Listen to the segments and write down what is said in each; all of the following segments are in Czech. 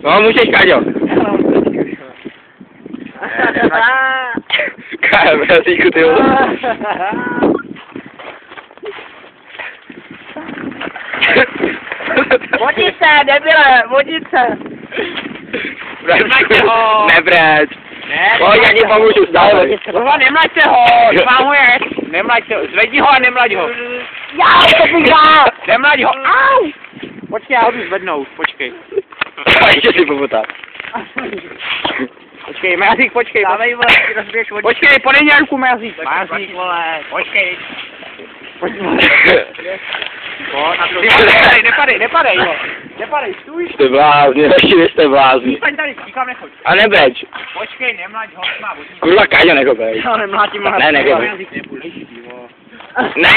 No, můžeš, Káďo. Káďo, ty vole. Vodice, debile, vodice. Nebreč. Pojď, já ti pomůžu stále. Kurva, nemlaďte ho, spámuješ. Nemlaďte ho, zvedni ho a nemlaď ho. Já to bych dál. Nemlaď ho, au. Počkej, já ho jdu zvednout, počkej. Ještě si popotat. Počkej, Mrazík, počkej. Dávej, vole, ty rozbiješ vodice. Počkej, podej mě ruku, Mrazík. Mrazík, vole, počkej. Nepadej, jo. Nepadej, stůj. Jste blázni, ještě jste blázni. Staň tady, nikam nechoď. A nebreč. Počkej, nemlaď ho, má vodník. Kurva, Káďo, nekopej. No, nemlátím ho. Ne, nekopej. Ne.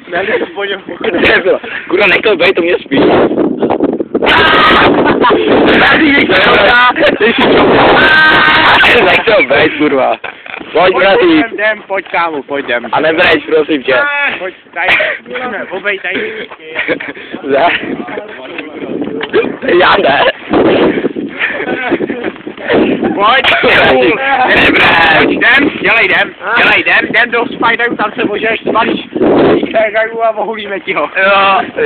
Ne, to pojďme. Kurva, nekopej, to mě spíš. Nech to bejt, kurva. Pojď, Mrazík. Jdem, pojď, kámo, pojď, jdem. A nebreč, prosím tě. Pojď, tady, obej tady. Ne. Já ne. Pojď, nebreč. Jdem do Spideru, tam se můžeš svalíš. Spideru a ohulíme ti ho.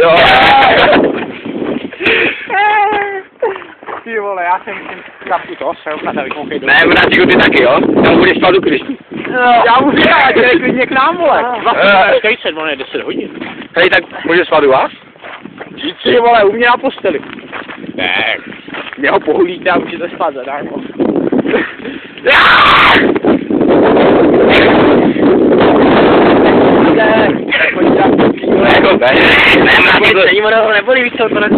Jo. Ty vole, já jsem kapku to, se tady koukej dolů. Ne, Mrazíku, ty taky, jo? Tam budeš spát u Kristu. Já můžu dát, tě klidně k nám, vole. 40, vole, 10 hodin. Hej, tak můžeš spát u vás? Ty vole, u mě na posteli. Ne. Mě ho pohulíte a můžete spát zadarmo. Ne, Mrazíku, Nebolí, víš co, to ne, to